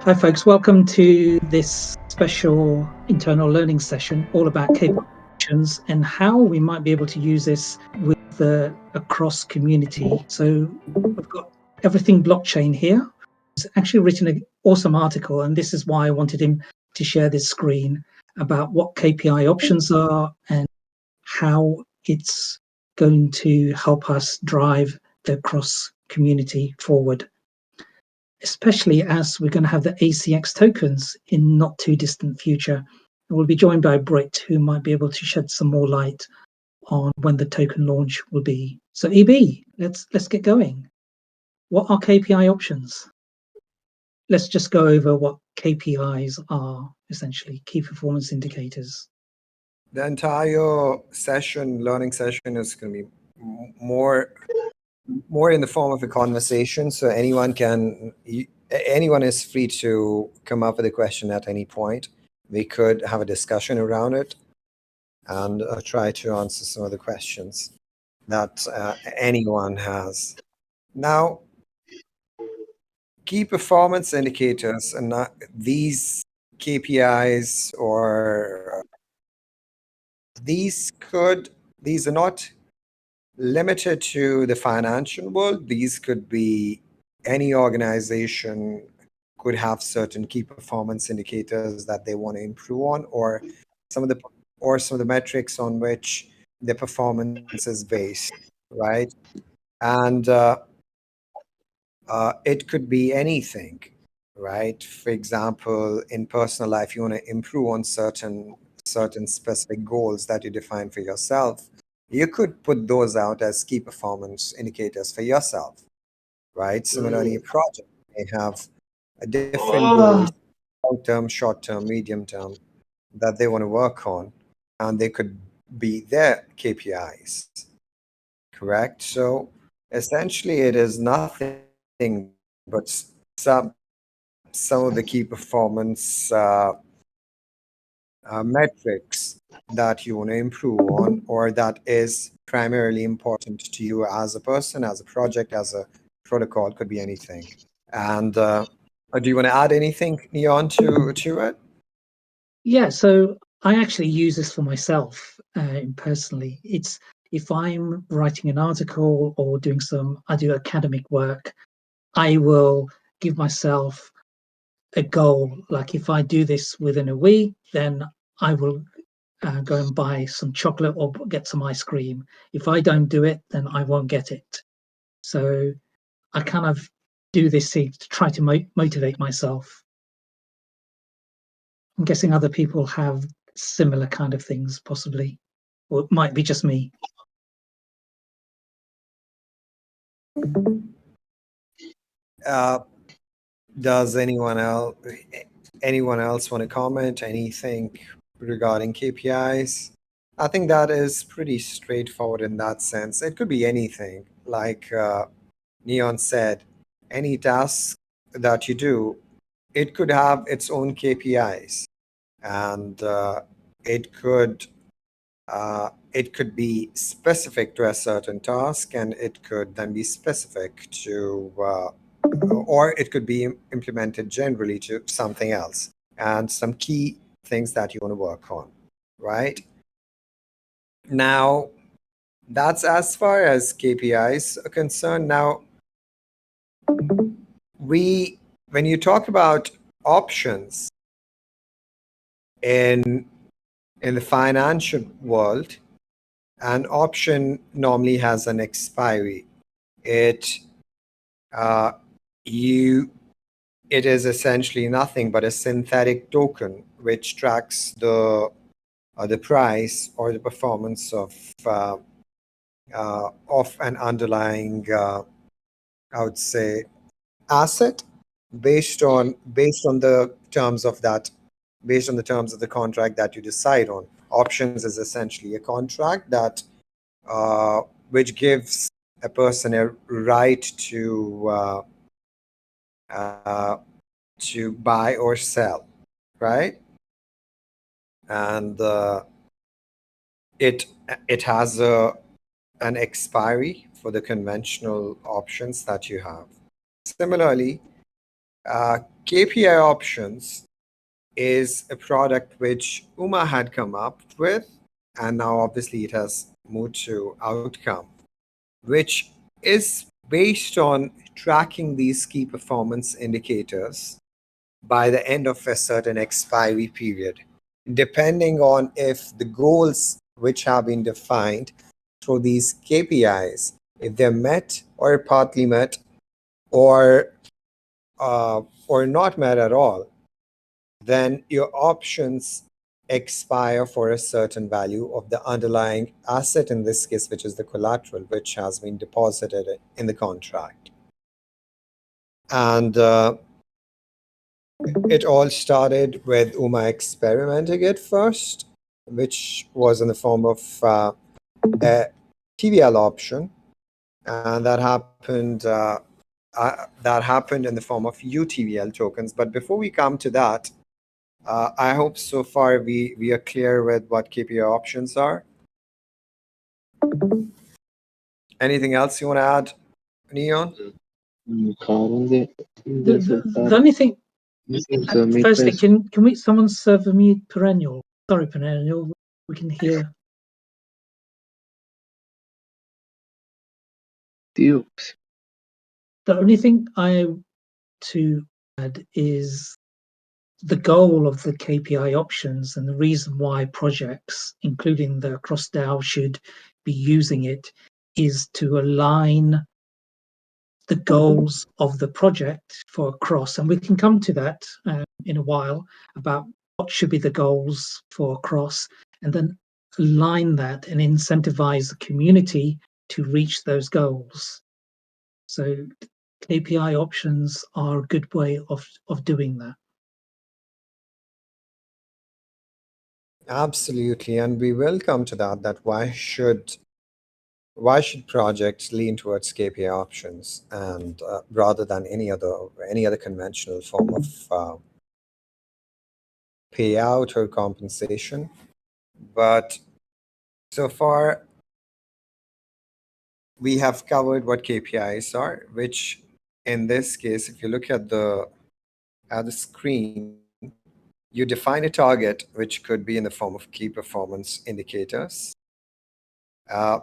Hi, folks. Welcome to this special internal learning session all about KPI options and how we might be able to use this with the across community. So we've got Everything Blockchain here. He's actually written an awesome article, and this is why I wanted him to share this screen about what KPI options are and how it's going to help us drive the cross community forward, especially as we're going to have the ACX tokens in not too distant future. And we'll be joined by Britt, who might be able to shed some more light on when the token launch will be. So EB, let's get going. What are KPI options? Let's just go over what KPIs are, essentially, key performance indicators. The entire learning session is going to be more in the form of a conversation, so anyone is free to come up with a question at any point. We could have a discussion around it and try to answer some of the questions that anyone has. Now, key performance indicators and these KPIs, or these are not limited to the financial world. These could be any organization could have certain key performance indicators that they want to improve on, or some of the metrics on which the performance is based, right? And it could be anything, right? For example, in personal life, you want to improve on certain specific goals that you define for yourself. You could put those out as key performance indicators for yourself, right? Similarly, a project may have a different goals, long-term, short-term, medium-term, that they want to work on, and they could be their KPIs, correct? So essentially, it is nothing but some of the key performance metrics that you want to improve on, or that is primarily important to you as a person, as a project, as a protocol. Could be anything. And do you want to add anything, Neon, to it? Yeah, so I actually use this for myself personally. It's if I'm writing an article or I do academic work, I will give myself a goal. Like if I do this within a week, then I will go and buy some chocolate or get some ice cream. If I don't do it, then I won't get it. So I kind of do this to try to motivate myself. I'm guessing other people have similar kind of things, possibly, or it might be just me. Does anyone else want to comment anything regarding KPIs? I think that is pretty straightforward in that sense. It could be anything, like Neon said, any task that you do, it could have its own KPIs, and it could be specific to a certain task, and it could then be specific to, or it could be implemented generally to something else, and some key things that you want to work on, right? Now, that's as far as KPIs are concerned. Now, when you talk about options in the financial world, an option normally has an expiry. It is essentially nothing but a synthetic token which tracks the price or the performance of an underlying, I would say, asset based on the terms of the contract that you decide on. Options is essentially a contract that which gives a person a right to buy or sell, right? And it has an expiry for the conventional options that you have. Similarly, KPI options is a product which Uma had come up with, and now obviously it has moved to outcome, which is based on tracking these key performance indicators by the end of a certain expiry period, depending on if the goals which have been defined through these KPIs, if they're met or partly met, or not met at all, then your options expire for a certain value of the underlying asset, in this case, which is the collateral, which has been deposited in the contract. And it all started with Uma experimenting it first, which was in the form of a TVL option, and that happened in the form of UTVL tokens. But before we come to that, I hope so far we are clear with what KPI options are. Anything else you want to add, Neon? The only thing, firstly, can we someone serve a mute perennial? Sorry, perennial, we can hear. The only thing I to add is the goal of the KPI options and the reason why projects, including the cross DAO, should be using it is to align the goals of the project for a cross. And we can come to that in a while about what should be the goals for a cross, and then align that and incentivize the community to reach those goals. So KPI options are a good way of doing that. Absolutely, and we will come to that why should projects lean towards KPI options and rather than any other conventional form of payout or compensation. But so far we have covered what KPIs are, which in this case, if you look at the screen, you define a target, which could be in the form of key performance indicators.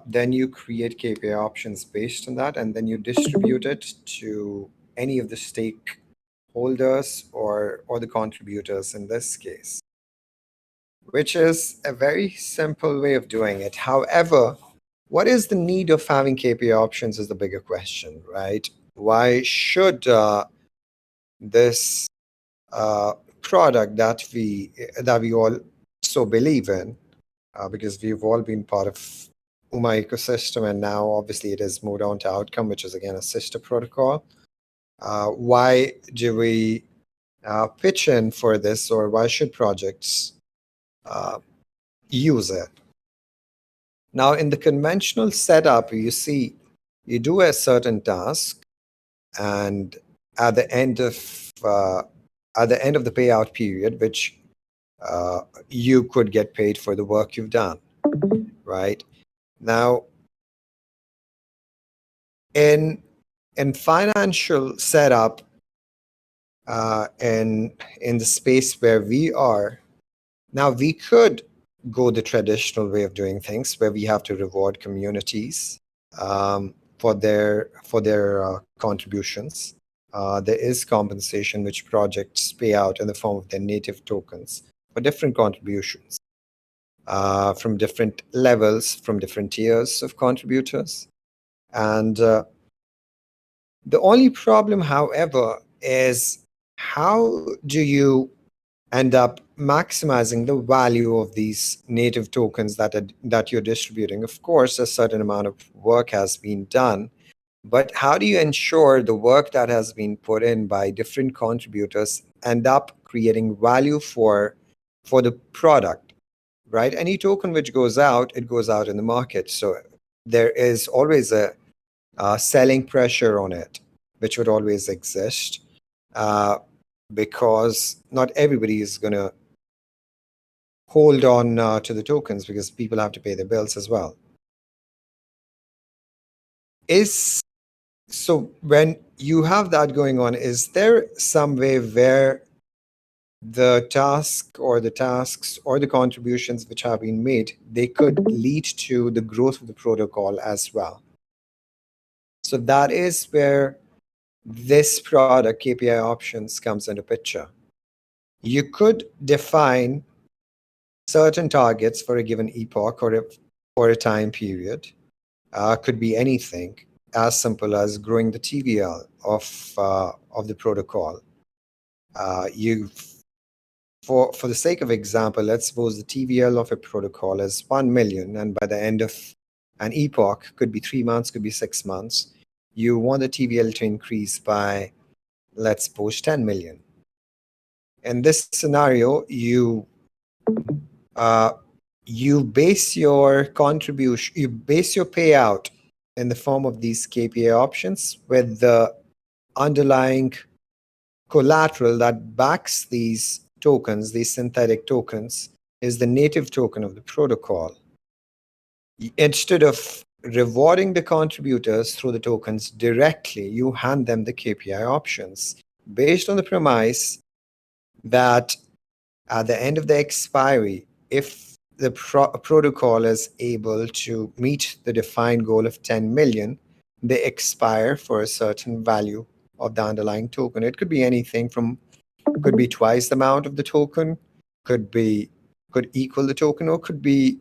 Then you create KPI options based on that, and then you distribute it to any of the stakeholders or the contributors in this case, which is a very simple way of doing it. However, what is the need of having KPI options is the bigger question, right? Why should this product that we all so believe in, because we've all been part of Uma ecosystem, and now obviously it has moved on to Outcome, which is again a sister protocol. Why do we pitch in for this, or why should projects use it? Now, in the conventional setup, you see, you do a certain task, and at the end of the payout period, which you could get paid for the work you've done, right? Now, in financial setup, in the space where we are now, we could go the traditional way of doing things, where we have to reward communities for their contributions. There is compensation which projects pay out in the form of their native tokens for different contributions from different levels, from different tiers of contributors. And the only problem, however, is how do you end up maximizing the value of these native tokens that you're distributing? Of course, a certain amount of work has been done, but how do you ensure the work that has been put in by different contributors end up creating value for the product, right? Any token which goes out, it goes out in the market. So there is always a selling pressure on it, which would always exist. Because not everybody is going to hold on to the tokens, because people have to pay their bills as well. Is So when you have that going on, is there some way where the task or the tasks or the contributions which have been made, they could lead to the growth of the protocol as well? So that is where this product KPI options comes into picture. You could define certain targets for a given epoch or a time period. Could be anything as simple as growing the TVL of the protocol. You for the sake of example, let's suppose the TVL of a protocol is 1 million, and by the end of an epoch, could be 3 months, could be 6 months, you want the TVL to increase by, let's suppose, 10 million. In this scenario, uh, you base your contribution, you base your payout in the form of these KPI options with the underlying collateral that backs these tokens, these synthetic tokens, is the native token of the protocol. Instead of rewarding the contributors through the tokens directly, you hand them the KPI options based on the premise that at the end of the expiry, if the protocol is able to meet the defined goal of 10 million, they expire for a certain value of the underlying token. It could be anything from, could be twice the amount of the token, could equal the token, or could be,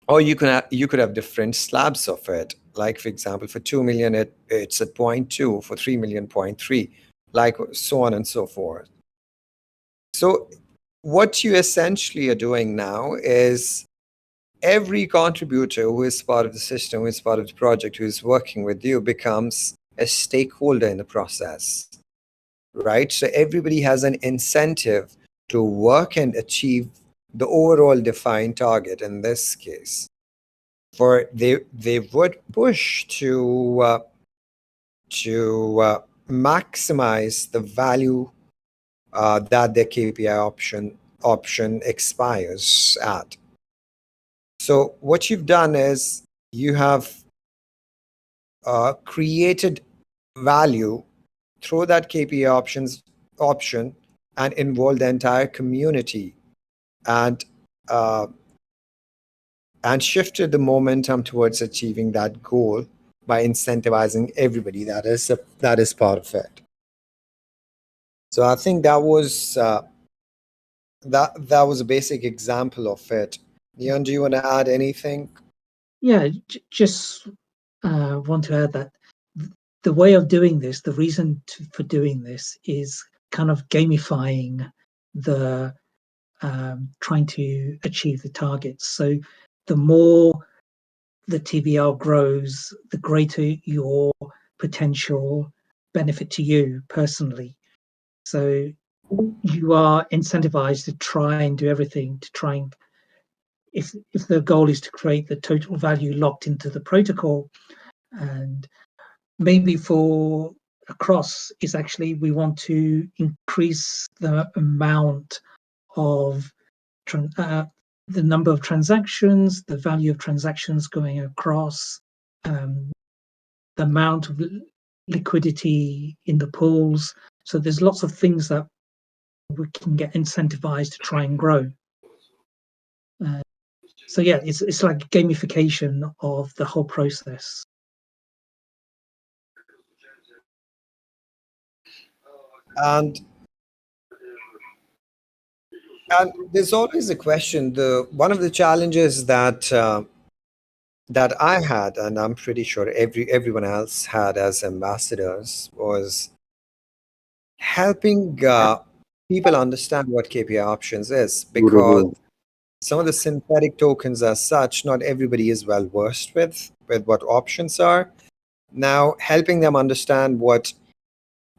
or you could have different slabs of it. Like for example, for 2 million, it's at 0.2, for 3 million, 0.3, like so on and so forth. So what you essentially are doing now is every contributor who is part of the system, who is part of the project, who is working with you becomes a stakeholder in the process, right? So everybody has an incentive to work and achieve the overall defined target in this case. For they would push to maximize the value that their KPI option expires at. So what you've done is you have created value through that KPI option and involve the entire community and shifted the momentum towards achieving that goal by incentivizing everybody that is part of it. So I think that was that was a basic example of it. Neon, do you want to add anything? Yeah, just want to add that the way of doing this, the reason for doing this is kind of gamifying the trying to achieve the targets. So the more the TVL grows, the greater your potential benefit to you personally. So you are incentivized to try and do everything to try and, if the goal is to create the total value locked into the protocol, and maybe for across is actually we want to increase the amount of the number of transactions, the value of transactions going across, the amount of liquidity in the pools. So there's lots of things that we can get incentivized to try and grow. So yeah, it's like gamification of the whole process. And there's always a question. The one of the challenges that I had, and I'm pretty sure everyone else had as ambassadors, was helping people understand what KPI options is, because some of the synthetic tokens as such, not everybody is well versed with what options are. Now, helping them understand what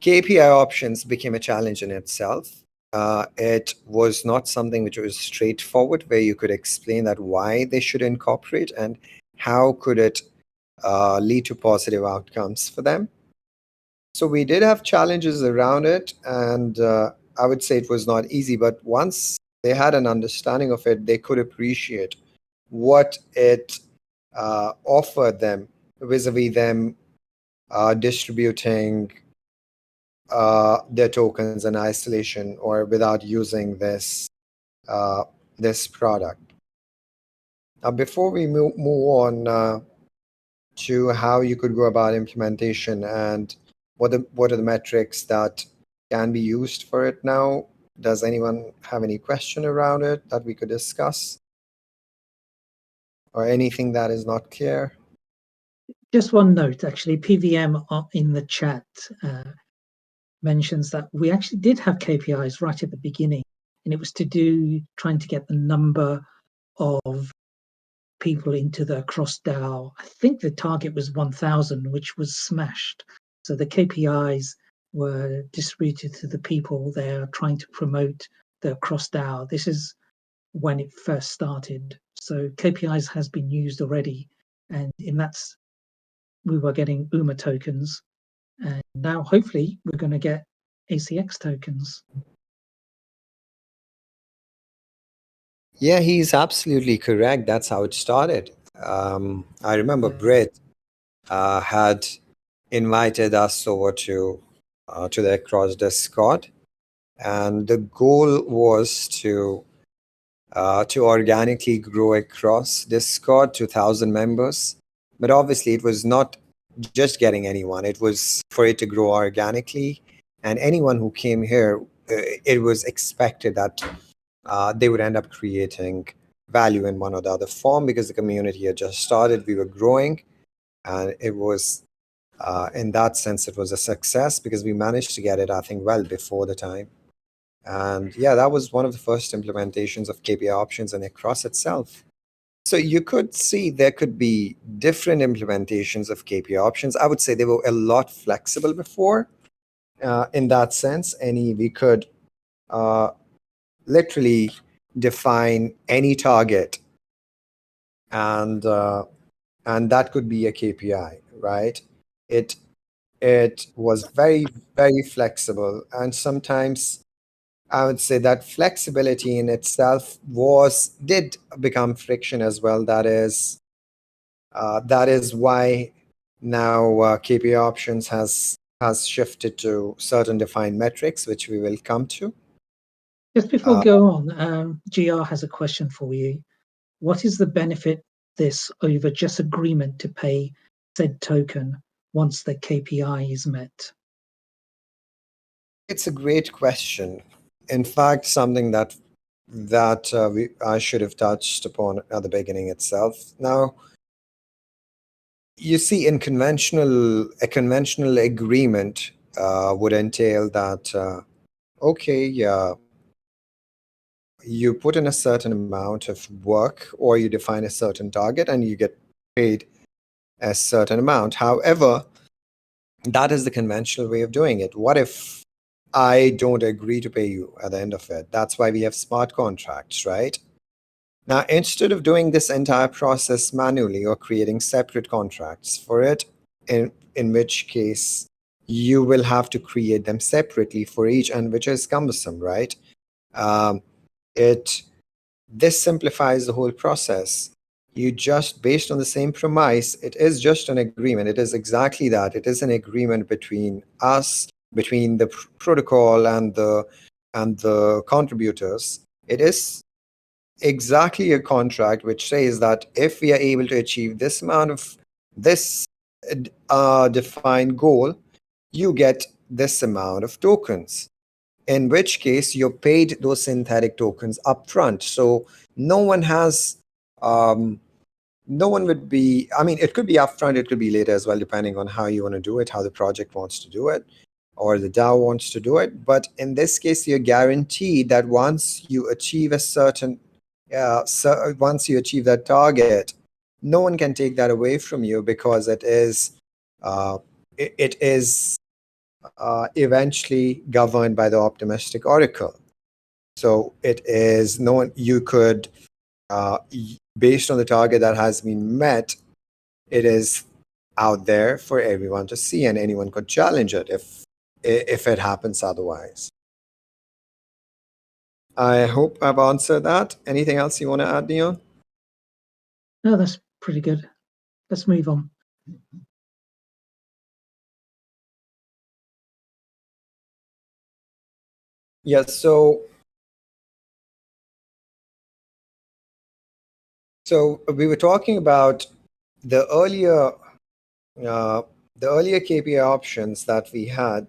KPI options became a challenge in itself. It was not something which was straightforward, where you could explain that why they should incorporate and how could it lead to positive outcomes for them. So we did have challenges around it, and I would say it was not easy. But once they had an understanding of it, they could appreciate what it offered them vis-a-vis them distributing their tokens in isolation or without using this product. Now, before we move on to how you could go about implementation and what are the metrics that can be used for it now, does anyone have any question around it that we could discuss? Or anything that is not clear? Just one note, actually, PVM in the chat mentions that we actually did have KPIs right at the beginning, and it was to do trying to get the number of people into the cross DAO. I think the target was 1,000, which was smashed. So the KPIs were distributed to the people there trying to promote the cross DAO. This is when it first started. So KPIs has been used already, and in that's we were getting UMA tokens, and now hopefully we're going to get ACX tokens. Yeah, he's absolutely correct. That's how it started. I remember Britt had invited us over to their cross Discord, and the goal was to organically grow across Discord to 1,000 members. But obviously, it was not just getting anyone; it was for it to grow organically, and anyone who came here, it was expected that they would end up creating value in one or the other form because the community had just started, we were growing, and it was in that sense it was a success because we managed to get it, I think, well before the time. And yeah, that was one of the first implementations of KPI options in across itself. So you could see there could be different implementations of KPI options. I would say they were a lot flexible before in that sense. We could literally define any target, and that could be a KPI, right? It was very, very flexible, and sometimes I would say that flexibility in itself did become friction as well. That is why now KPI options has shifted to certain defined metrics, which we will come to. Just before we go on, GR has a question for you. What is the benefit this over just agreement to pay said token once the KPI is met? It's a great question. In fact, something that I should have touched upon at the beginning itself. Now, you see, a conventional agreement would entail that okay, yeah, you put in a certain amount of work or you define a certain target and you get paid a certain amount. However, that is the conventional way of doing it. What if I don't agree to pay you at the end of it? That's why we have smart contracts, right? Now, instead of doing this entire process manually or creating separate contracts for it, in which case you will have to create them separately for each, and which is cumbersome, right? This simplifies the whole process. You just, based on the same premise, it is just an agreement. It is exactly that. It is an agreement between us, between the protocol and the contributors. It is exactly a contract which says that if we are able to achieve this amount of this defined goal, you get this amount of tokens, in which case you're paid those synthetic tokens upfront. So no one has no one would be, I mean, it could be upfront, it could be later as well, depending on how you want to do it, how the project wants to do it, or the DAO wants to do it. But in this case, you're guaranteed that once you achieve a certain once you achieve that target, no one can take that away from you, because it is eventually governed by the optimistic oracle. So it is no one, you could based on the target that has been met, it is out there for everyone to see, and anyone could challenge it if it happens otherwise. I hope I've answered that. Anything else you want to add, Neon? No, that's pretty good. Let's move on. Yeah, so we were talking about the earlier uh, the earlier KPI options that we had.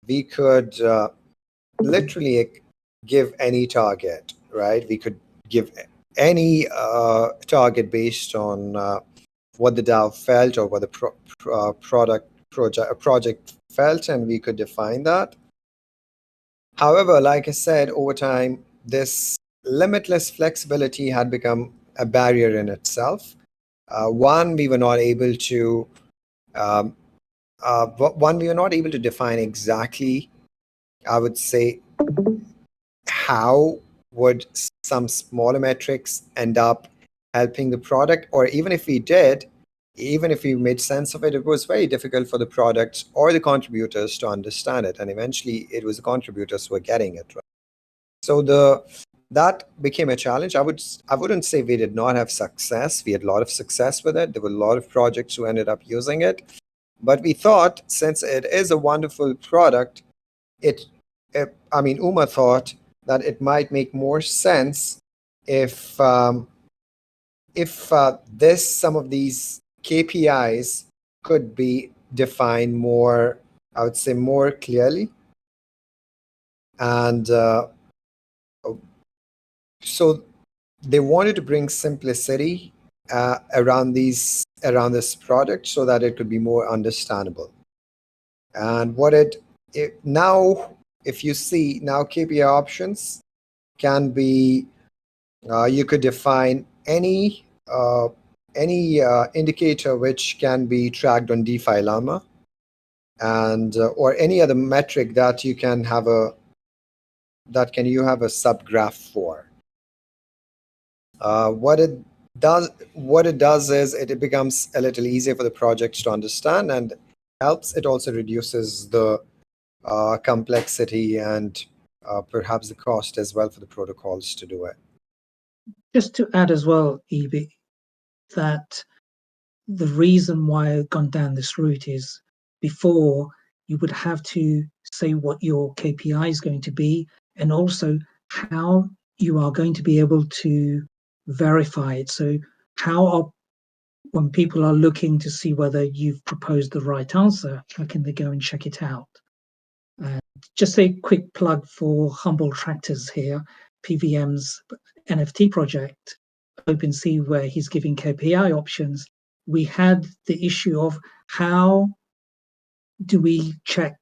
We could literally give any target, right? We could give any target based on what the DAO felt or what the project felt, and we could define that. However, like I said, over time, this limitless flexibility had become a barrier in itself. One, we were not able to um, one, we were not able to define exactly, I would say, how would some smaller metrics end up helping the product, or even if we did, even if we made sense of it, it was very difficult for the products or the contributors to understand it, and eventually it was the contributors who were getting it right. So that became a challenge. I wouldn't say we did not have success. We had a lot of success with it. There were a lot of projects who ended up using it, but we thought, since it is a wonderful product, I mean, Uma thought that it might make more sense if some of these KPIs could be defined more, I would say, more clearly. And so they wanted to bring simplicity around this product so that it could be more understandable. And it now, if you see now, KPI options can be, you could define any indicator which can be tracked on DeFi Llama, and or any other metric that you can have a you have a subgraph for. What it does is it becomes a little easier for the projects to understand, and helps. It also reduces the complexity and perhaps the cost as well for the protocols to do it. Just to add as well, EB, that the reason why I've gone down this route is before you would have to say what your KPI is going to be, and also how you are going to be able to verify it. So how are, when people are looking to see whether you've proposed the right answer, how can they go and check it out? Just a quick plug for Humble Tractors here, PVM's NFT project, OpenSea, where he's giving KPI options. We had the issue of how do we check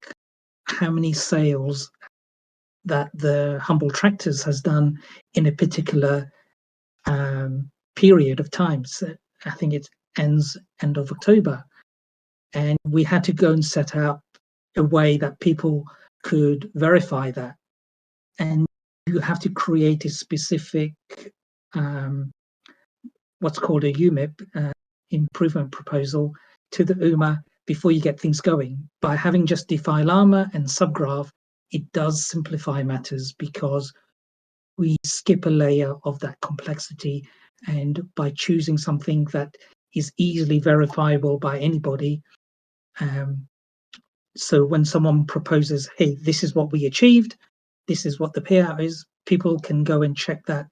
how many sales that the Humble Tractors has done in a particular period of time. So I think it ends end of October. And we had to go and set up a way that people could verify that. And you have to create a specific what's called a UMIP, improvement proposal, to the UMA before you get things going. By having just DeFi Llama and Subgraph, it does simplify matters because we skip a layer of that complexity, and by choosing something that is easily verifiable by anybody, so when someone proposes, hey, this is what we achieved, this is what the payout is, people can go and check that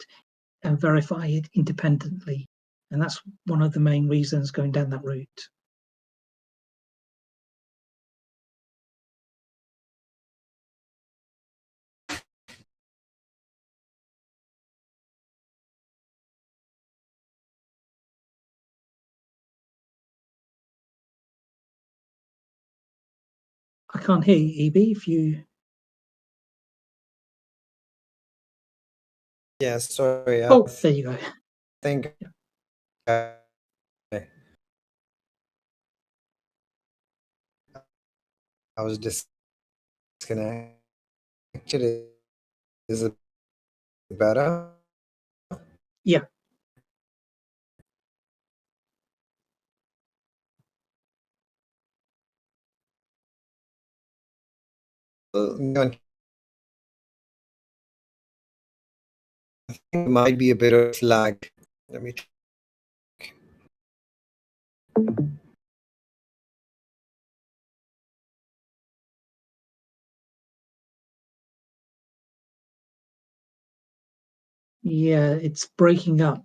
and verify it independently. And that's one of the main reasons going down that route. I can't hear you, EB, if you... Yeah, sorry. Oh, there you go. Think I, I was disconnected. Is it better? Yeah. There might be a bit of lag. Let me Yeah, it's breaking up.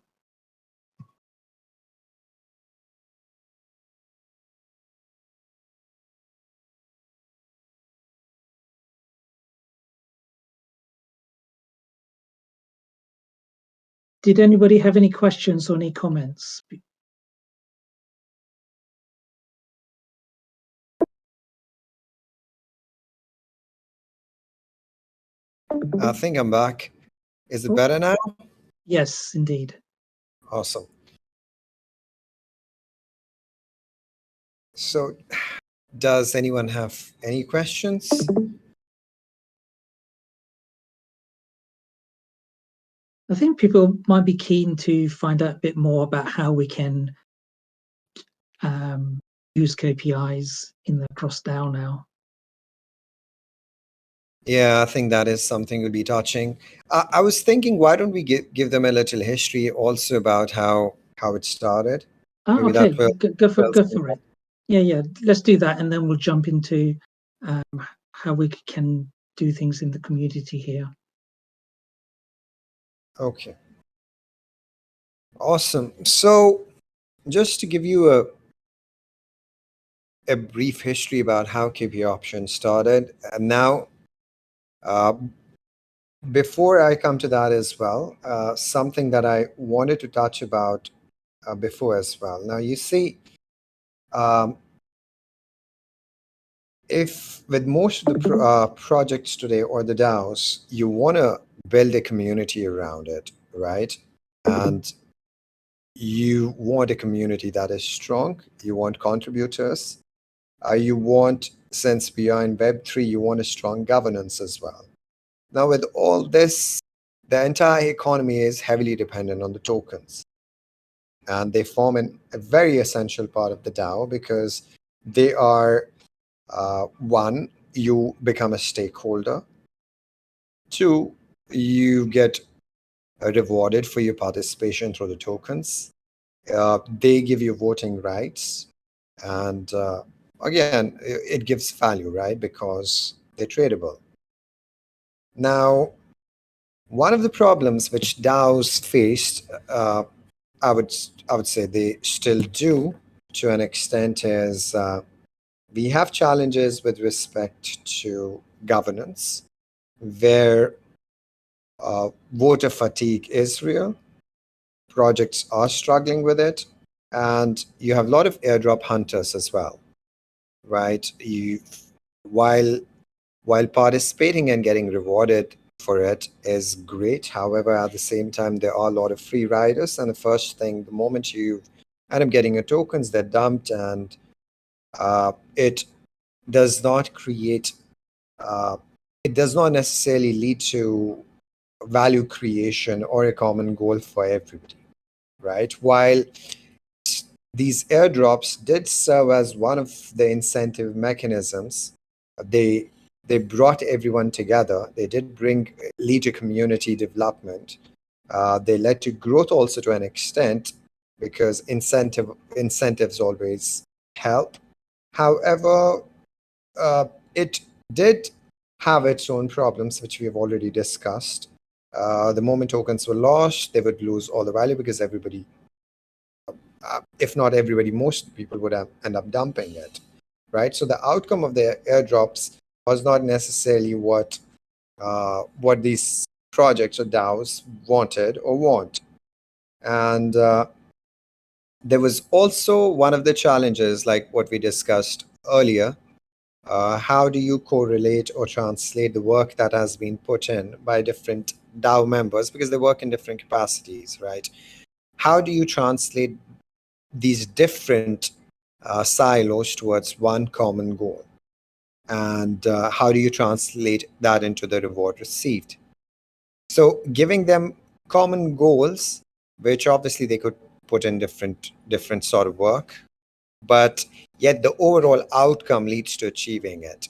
Did anybody have any questions or any comments? I think I'm back. Is it Oh, better now? yes, indeed. Awesome. So, does anyone have any questions? I think people might be keen to find out a bit more about how we can use KPIs in the cross DAO now. Yeah, I think that is something we'll be touching. I was thinking, why don't we give them a little history also about how it started? Maybe Okay, that will go for it. Yeah, let's do that, and then we'll jump into how we can do things in the community here. Okay. Awesome. So, just to give you a brief history about how KPI options started, and now, before I come to that as well, something that I wanted to touch about before as well. Now, you see, um, if with most of the projects today or the DAOs, you want to build a community around it, right? And you want a community that is strong, you want contributors, you want, since we are in Web3, you want a strong governance as well. Now, with all this, the entire economy is heavily dependent on the tokens. And they form a very essential part of the DAO because they are, one, you become a stakeholder. Two, you get rewarded for your participation through the tokens. They give you voting rights. And again, it gives value, right? Because they're tradable. Now, one of the problems which DAOs faced, I would say they still do to an extent, is we have challenges with respect to governance, where voter fatigue is real. Projects are struggling with it, and you have a lot of airdrop hunters as well, right? You while participating and getting rewarded for it is great. However, at the same time, there are a lot of free riders, and the first thing, the moment you end up getting your tokens, they're dumped, and it does not create. It does not necessarily lead to value creation or a common goal for everybody, right? While these airdrops did serve as one of the incentive mechanisms, they brought everyone together. They did bring lead to community development. They led to growth also to an extent because incentives always help. However, it did have its own problems, which we have already discussed. The moment tokens were lost, they would lose all the value because everybody, if not everybody, most people would end up dumping it, right? So the outcome of the airdrops was not necessarily what these projects or DAOs wanted or want. And there was also one of the challenges, like what we discussed earlier. How do you correlate or translate the work that has been put in by different DAO members, because they work in different capacities, right? How do you translate these different silos towards one common goal? And how do you translate that into the reward received? So giving them common goals, which obviously they could put in different sort of work, but yet the overall outcome leads to achieving it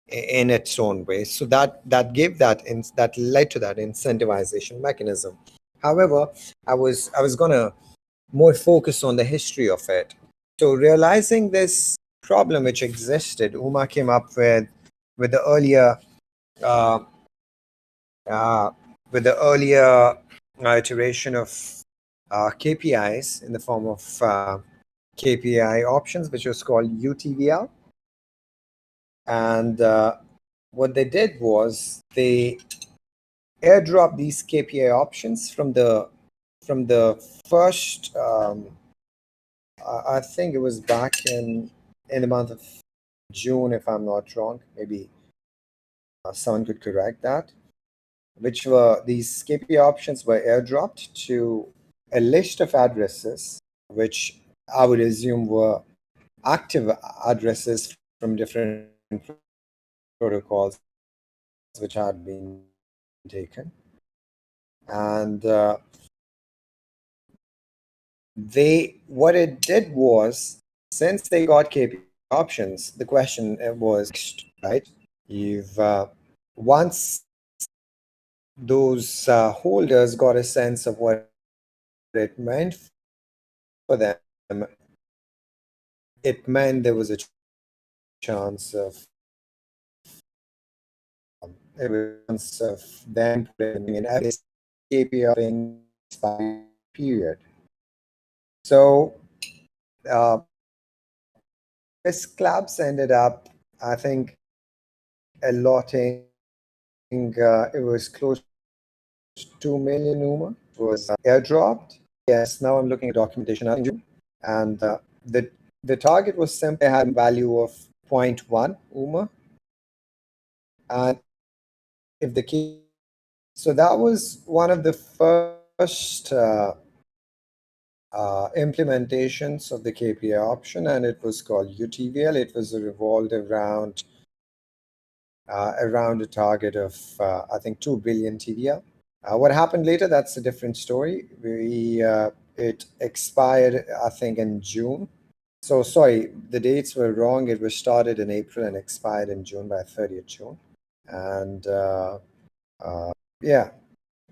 in its own way. So that gave that led to that incentivization mechanism. However, I was gonna more focus on the history of it. So realizing this problem which existed, Uma came up with the earlier uh, with the earlier iteration of KPIs in the form of KPI options, which was called UTVL. And what they did was they airdropped these KPI options from the first. I think it was back in the month of June, if I'm not wrong. Maybe someone could correct that. Which were these KPI options were airdropped to a list of addresses, which I would assume were active addresses from different protocols which had been taken. And what it did was, since they got KPI options, the question was, right? You've once those holders got a sense of what it meant for them, it meant there was a chance of them putting in a KPI period. So this clubs ended up, I think, allotting it was close to 2 million UMA was airdropped. Yes, now I'm looking at documentation, and the target was simply had a value of 0.1 UMA, and if the key, so that was one of the first implementations of the KPI option, and it was called UTVL. It was revolved around a target of I think 2 billion TVL. What happened later, that's a different story. It expired, I think, in June. So sorry, the dates were wrong. It was started in April and expired in June, by 30th June. And yeah,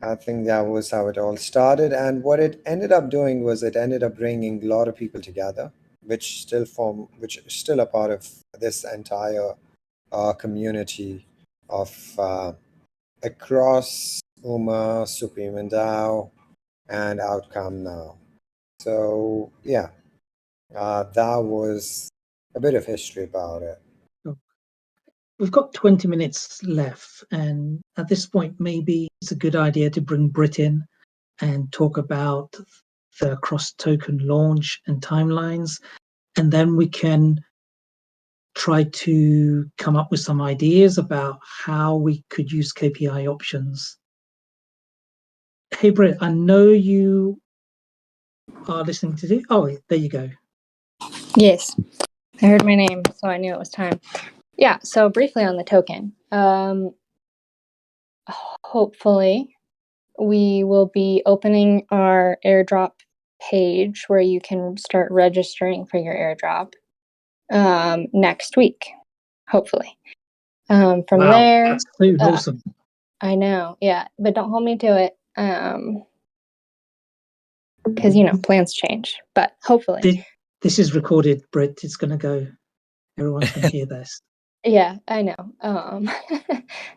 I think that was how it all started. And what it ended up doing was it ended up bringing a lot of people together, which is still a part of this entire community of across UMA, SuperUMAN DAO, and Outcome Now. So yeah, that was a bit of history about it. We've got 20 minutes left, and at this point, maybe it's a good idea to bring Brit in and talk about the cross token launch and timelines, and then we can try to come up with some ideas about how we could use KPI options. Hey, Brit, I know you are listening to this. Oh, there you go. Yes, I heard my name, so I knew it was time. Yeah, so briefly on the token. Hopefully, we will be opening our airdrop page where you can start registering for your airdrop next week, hopefully. From Wow, there, that's soon. Awesome. I know, yeah, but don't hold me to it, because plans change. But hopefully, this is recorded, Brit. It's going to go. Everyone's going to hear this. Yeah, I know.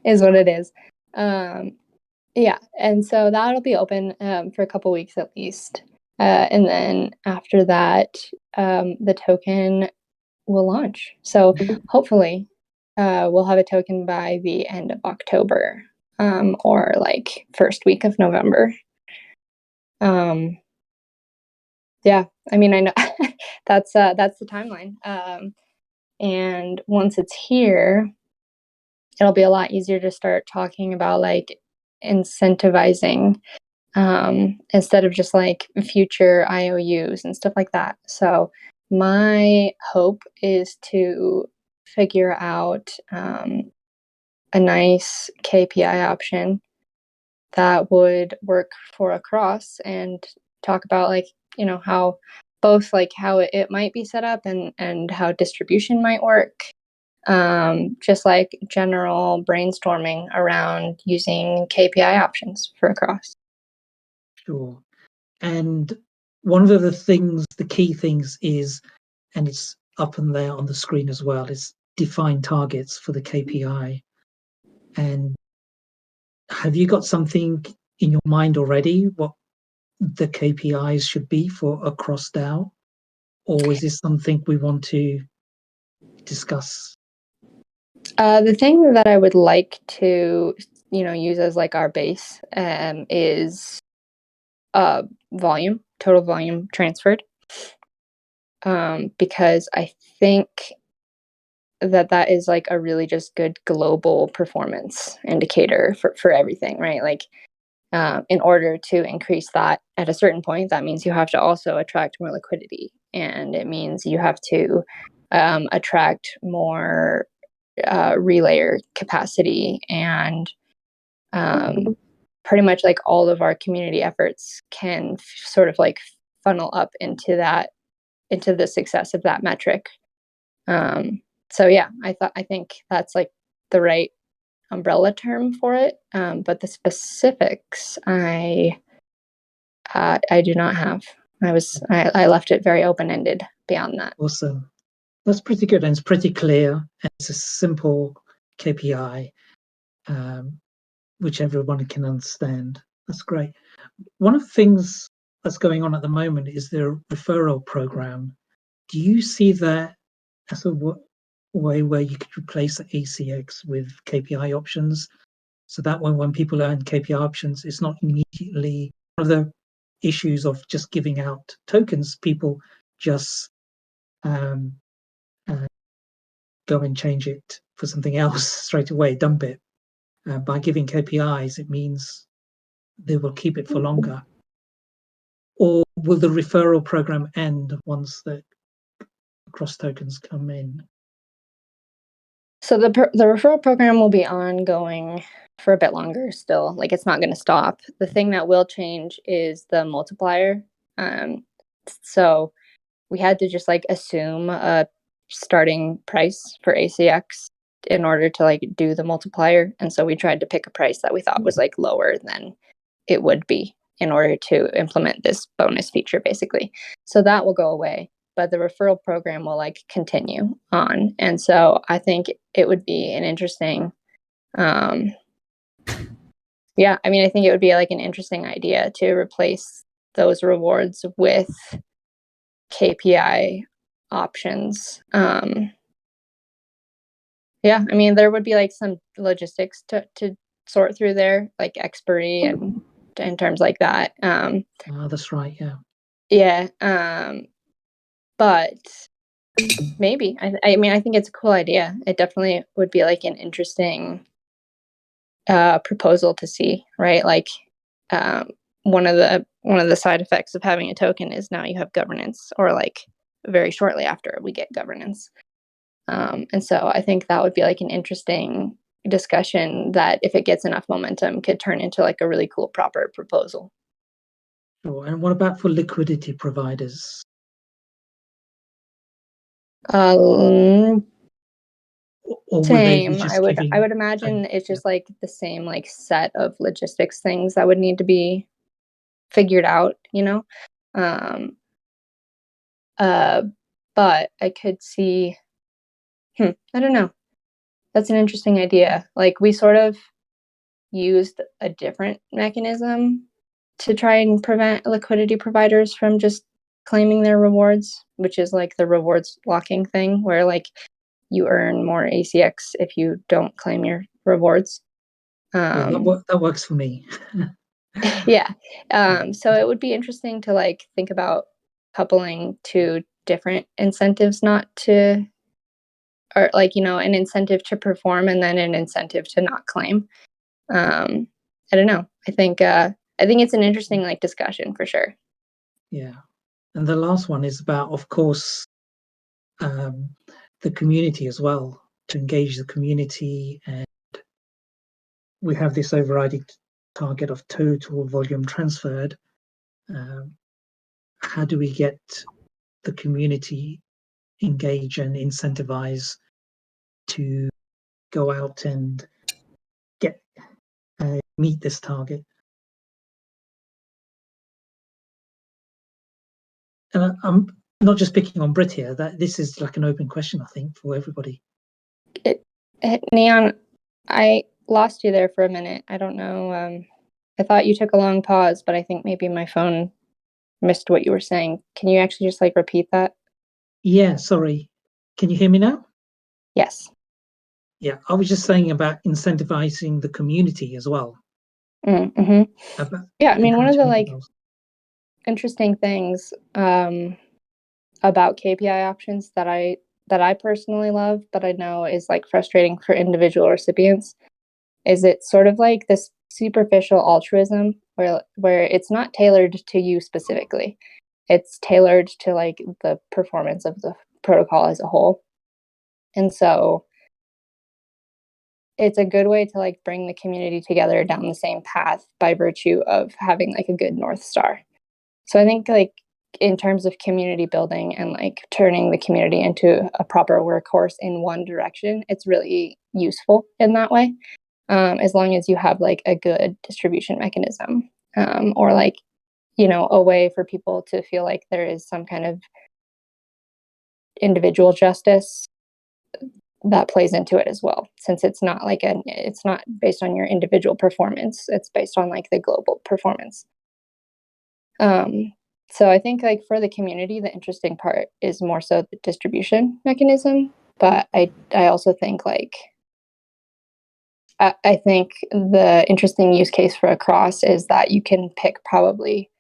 Is what it is. Yeah, and so that'll be open for a couple weeks at least, and then after that, the token will launch. So hopefully, we'll have a token by the end of October, or like first week of November. Yeah, I mean, I know that's the timeline. And once it's here, it'll be a lot easier to start talking about like incentivizing instead of just like future IOUs and stuff like that. So my hope is to figure out a nice KPI option that would work for across and talk about like, how both like how it might be set up and how distribution might work. Just like general brainstorming around using KPI options for across. Sure. And one of the key things is, and it's up and there on the screen as well, is define targets for the KPI. And have you got something in your mind already what the KPIs should be for across DAO, or is this something we want to discuss? The thing that I would like to, use as like our base is total volume transferred, because I think that is like a really just good global performance indicator for everything, right? Like, in order to increase that at a certain point, that means you have to also attract more liquidity, and it means you have to attract more relayer capacity, and pretty much like all of our community efforts can sort of like funnel up into the success of that metric. So yeah, I think that's like the right umbrella term for it. But the specifics I do not have. I left it very open-ended beyond that. Awesome. That's pretty good, and it's pretty clear, and it's a simple KPI, which everyone can understand. That's great. One of the things that's going on at the moment is the referral program. Do you see that as a way where you could replace ACX with KPI options, so that when people earn KPI options, it's not immediately one of the issues of just giving out tokens. People just go and change it for something else straight away, dump it. By giving KPIs, it means they will keep it for longer. Or will the referral program end once the cross tokens come in? So the referral program will be ongoing for a bit longer still. Like, it's not going to stop. The thing that will change is the multiplier. So we had to just like assume a starting price for ACX in order to like do the multiplier. And so we tried to pick a price that we thought was like lower than it would be in order to implement this bonus feature, basically. So that will go away, but the referral program will like continue on. And so I think it would be an interesting, I think it would be like an interesting idea to replace those rewards with KPI options. There would be like some logistics to sort through there, like expiry and terms like that. That's right. Yeah. But maybe. I think it's a cool idea. It definitely would be like an interesting proposal to see, right? Like, one of the side effects of having a token is now you have governance, or like very shortly after we get governance. And so I think that would be like an interesting discussion that, if it gets enough momentum, could turn into like a really cool proper proposal. Sure. And what about for liquidity providers? Same. I would imagine it's just like the same like set of logistics things that would need to be figured out, but I could see, I don't know. That's an interesting idea. Like, we sort of used a different mechanism to try and prevent liquidity providers from just claiming their rewards, which is like the rewards locking thing, where like you earn more ACX if you don't claim your rewards. That works for me. Yeah. So it would be interesting to like think about coupling two different incentives, not to, or like, an incentive to perform and then an incentive to not claim. I don't know. I think it's an interesting like discussion for sure. Yeah. And the last one is about, of course, the community as well, to engage the community. And we have this overriding target of total volume transferred. How do we get the community engage and incentivize to go out and get meet this target? And I'm not just picking on Brit here. That this is like an open question, I think, for everybody. Neon, I lost you there for a minute. I don't know. I thought you took a long pause, but I think maybe my phone missed what you were saying. Can you actually just like repeat that? Yeah, sorry. Can you hear me now? Yes. Yeah, I was just saying about incentivizing the community as well. Mm-hmm. About Yeah, I mean, one of the encouraging like those. interesting things about KPI options that I personally love, but I know is like frustrating for individual recipients, is it's sort of like this superficial altruism where it's not tailored to you specifically. It's tailored to like the performance of the protocol as a whole. And so it's a good way to like bring the community together down the same path by virtue of having like a good North Star. So I think like in terms of community building and like turning the community into a proper workhorse in one direction, it's really useful in that way. As long as you have like a good distribution mechanism, or like, you know, a way for people to feel like there is some kind of individual justice that plays into it as well, since it's not like it's not based on your individual performance, it's based on like the global performance. So I think like for the community, the interesting part is more so the distribution mechanism, but I also think like I think the interesting use case for across is that you can pick probably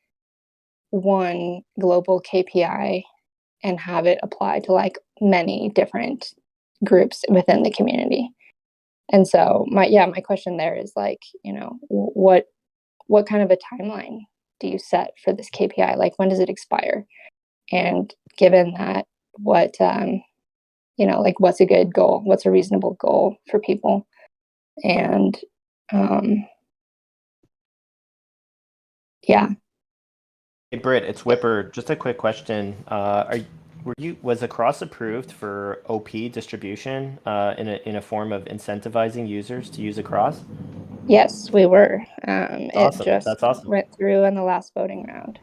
one global KPI and have it apply to like many different groups within the community. And so my question there is like, you know, what kind of a timeline do you set for this KPI? Like when does it expire? And given that, what you know, like what's a good goal? What's a reasonable goal for people? And yeah. Hey Britt, it's Whipper. Just a quick question. Was Across approved for OP distribution in a form of incentivizing users to use Across? Yes, we were. That's It awesome. just That's awesome. went through in the last voting round.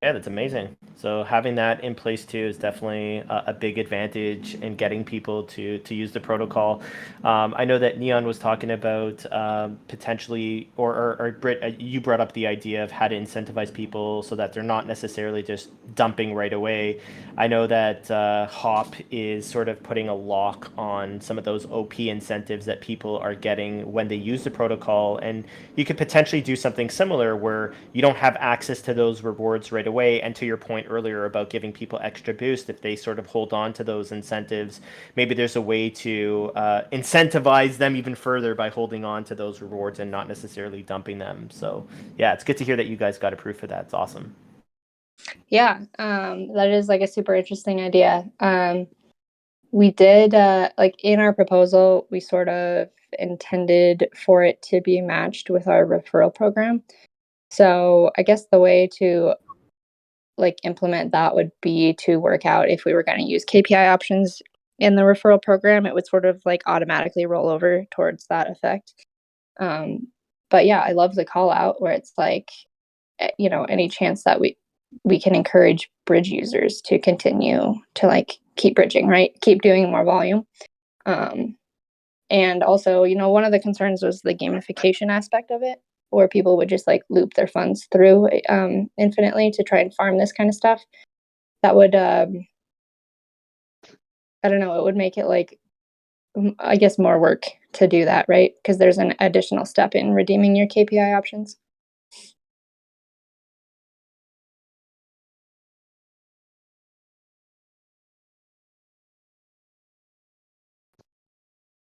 Yeah, that's amazing. So having that in place too is definitely a big advantage in getting people to use the protocol. I know that Neon was talking about potentially, or Britt, you brought up the idea of how to incentivize people so that they're not necessarily just dumping right away. I know that Hop is sort of putting a lock on some of those OP incentives that people are getting when they use the protocol, and you could potentially do something similar where you don't have access to those rewards right away. And to your point earlier about giving people extra boost, if they sort of hold on to those incentives, maybe there's a way to incentivize them even further by holding on to those rewards and not necessarily dumping them. So yeah, it's good to hear that you guys got approved for that. It's awesome. Yeah, that is like a super interesting idea. We did like in our proposal, we sort of intended for it to be matched with our referral program. So I guess the way to like implement that would be to work out if we were going to use KPI options in the referral program, it would sort of like automatically roll over towards that effect. But yeah, I love the call out where it's like, you know, any chance that we can encourage bridge users to continue to like keep bridging, right? Keep doing more volume. And also, you know, one of the concerns was the gamification aspect of it, where people would just like loop their funds through infinitely to try and farm this kind of stuff. That would, I don't know, it would make it like, I guess, more work to do that, right? Because there's an additional step in redeeming your KPI options.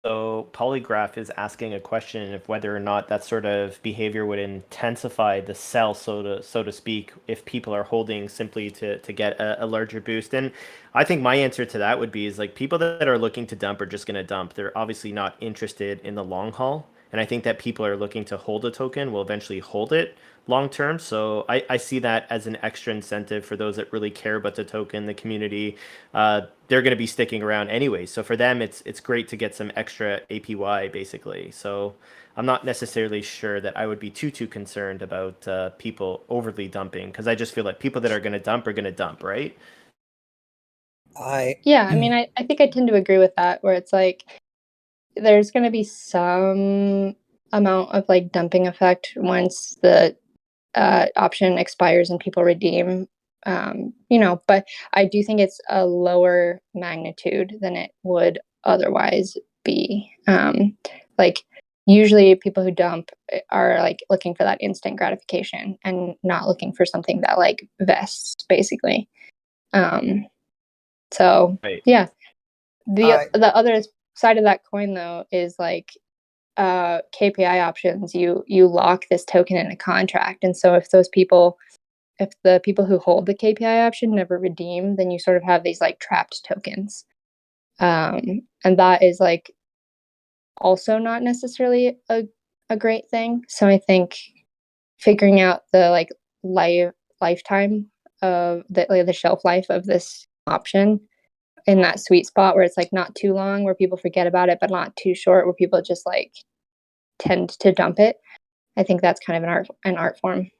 So Polygraph is asking a question of whether or not that sort of behavior would intensify the sell, so to speak, if people are holding simply to get a larger boost. And I think my answer to that would be is like people that are looking to dump are just going to dump. They're obviously not interested in the long haul. And I think that people are looking to hold a token will eventually hold it long term. So I see that as an extra incentive for those that really care about the token, the community. They're going to be sticking around anyway. So for them, it's great to get some extra APY basically. So I'm not necessarily sure that I would be too concerned about people overly dumping, because I just feel like people that are going to dump, right? Yeah, I mean, I think I tend to agree with that, where it's like there's going to be some amount of like dumping effect once the option expires and people redeem. But I do think it's a lower magnitude than it would otherwise be. Like usually people who dump are like looking for that instant gratification and not looking for something that like vests basically. So Right. yeah, the I other side of that coin though is like KPI options. You lock this token in a contract, and so if the people who hold the KPI option never redeem, then you sort of have these like trapped tokens, and that is like also not necessarily a great thing. So I think figuring out the like lifetime of the shelf life of this option in that sweet spot where it's like not too long where people forget about it, but not too short where people just like tend to dump it. I think that's kind of an art form.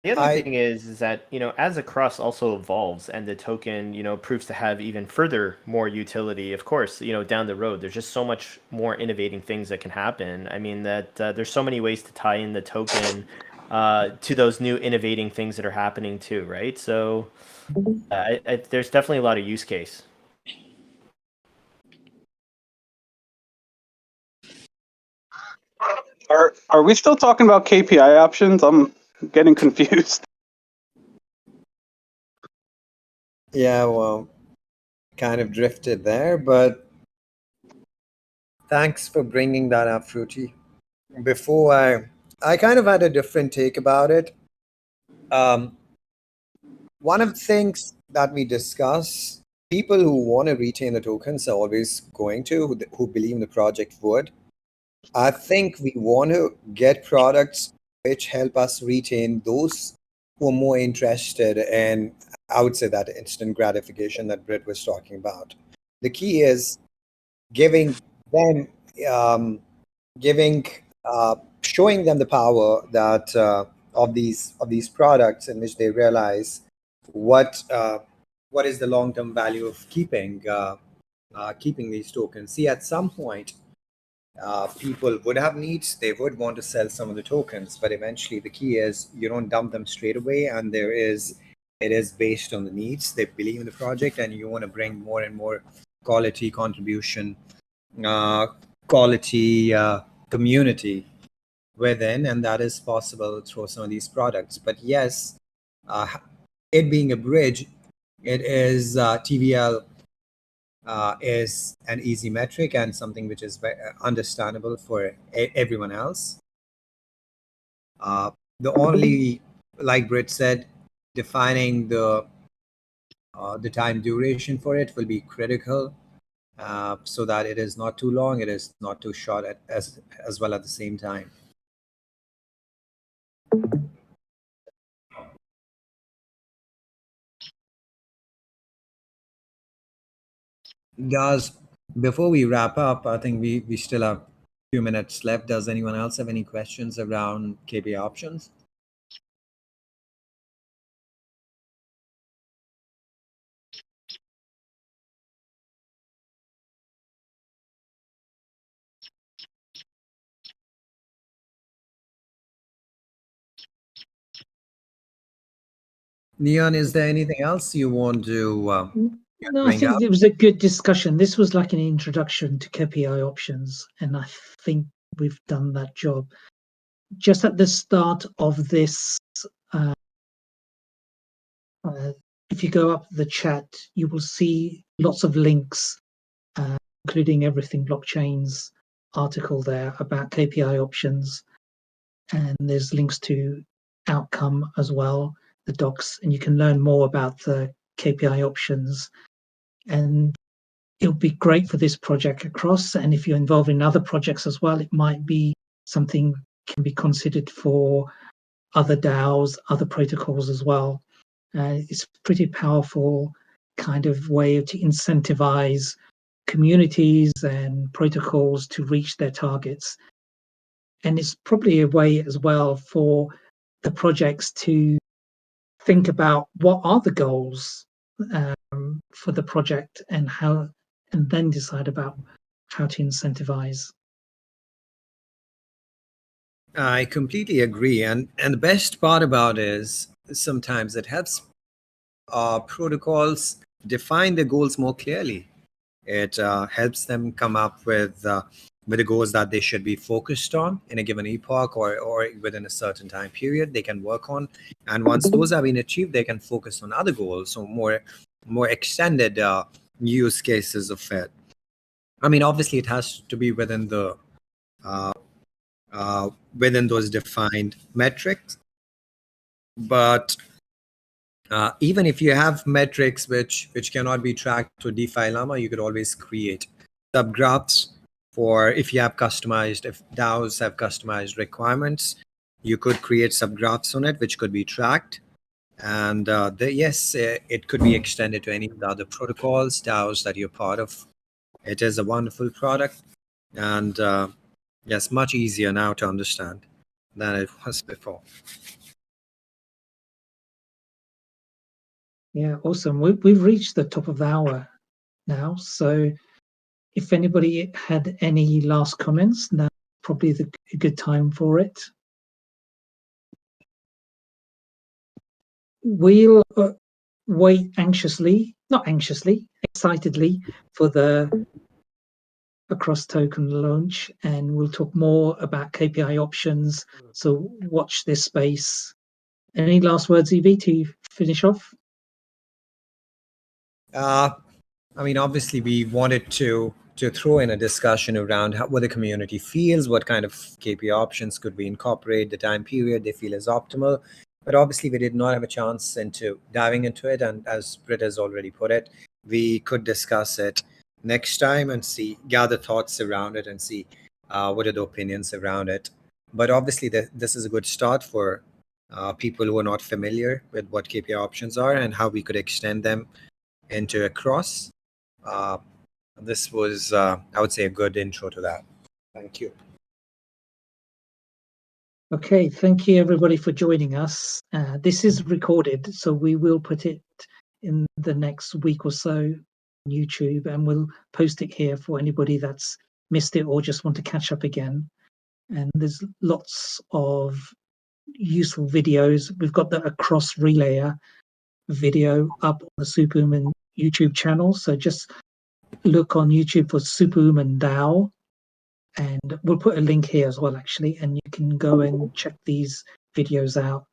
The other I thing is that, as a cross also evolves and the token, proves to have even further more utility, of course, down the road, there's just so much more innovating ththings that can happen. I mean, that there's so many ways to tie in the token to those new innovating things that are happening too, right? So there's definitely a lot of use case. Are we still talking about KPI options? I'm getting confused. Yeah, well, kind of drifted there, but thanks for bringing that up, Fruity. Before I kind of had a different take about it. One of the things that we discuss, people who want to retain the tokens are always going to, who believe the project would. I think we want to get products which help us retain those who are more interested in, I would say, that instant gratification that Britt was talking about. The key is giving them, showing them the power that of these products, in which they realize what is the long-term value of keeping these tokens. See, at some point, people would have needs, they would want to sell some of the tokens, but eventually the key is you don't dump them straight away, and it is based on the needs. They believe in the project, and you want to bring more and more quality contribution, quality community within, and that is possible through some of these products. But yes, it being a bridge, it is TVL is an easy metric and something which is understandable for everyone else. The only, like Britt said, defining the time duration for it will be critical, so that it is not too long, it is not too short as well at the same time. Guys, before we wrap up, I think we still have a few minutes left. Does anyone else have any questions around KPI options? Neon, is there anything else you want to No, I bring think up? it was a good discussion. This was like an introduction to KPI options, and I think we've done that job. Just at the start of this, uh, if you go up the chat, you will see lots of links, including Everything Blockchain's article there about KPI options, and there's links to Outcome as well, the docs, and you can learn more about the KPI options. And it would be great for this project across. And if you're involved in other projects as well, it might be something can be considered for other DAOs, other protocols as well. It's a pretty powerful kind of way to incentivize communities and protocols to reach their targets. And it's probably a way as well for the projects to think about what are the goals for the project and how and then decide about how to incentivize. I completely agree. And the best part about it is sometimes it helps protocols define their goals more clearly. It helps them come up with the goals that they should be focused on in a given epoch or within a certain time period they can work on. And once those have been achieved, they can focus on other goals, so more extended use cases of it. I mean, obviously, it has to be within the within those defined metrics. But even if you have metrics which cannot be tracked to DeFi Llama, you could always create subgraphs for if you have customized, if DAOs have customized requirements, you could create subgraphs on it which could be tracked. And yes, it could be extended to any of the other protocols, DAOs that you're part of. It is a wonderful product, and yes, much easier now to understand than it was before. Yeah, awesome. We've reached the top of the hour now. So if anybody had any last comments, now probably a good time for it. We'll wait excitedly for the across token launch, and we'll talk more about KPI options. So watch this space. Any last words, EV, to finish off? I mean, obviously, we wanted to throw in a discussion around what the community feels, what kind of KPI options could we incorporate, the time period they feel is optimal. But obviously, we did not have a chance into diving into it. And as Britt has already put it, we could discuss it next time and gather thoughts around it and see what are the opinions around it. But obviously, this is a good start for people who are not familiar with what KPI options are and how we could extend them into across. This was, I would say, a good intro to that. Thank you. Okay, thank you everybody for joining us. This is recorded, so we will put it in the next week or so on YouTube, and we'll post it here for anybody that's missed it or just want to catch up again. And there's lots of useful videos. We've got the across relayer video up on the SuperUMAN YouTube channel, so just look on YouTube for SuperUMAN DAO, and we'll put a link here as well, actually, and you can go and check these videos out.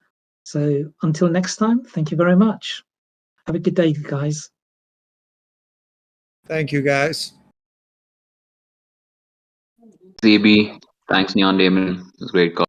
So until next time, thank you very much. Have a good day, guys. Thank you, guys. ZB, thanks Neondaemon. It was a great call.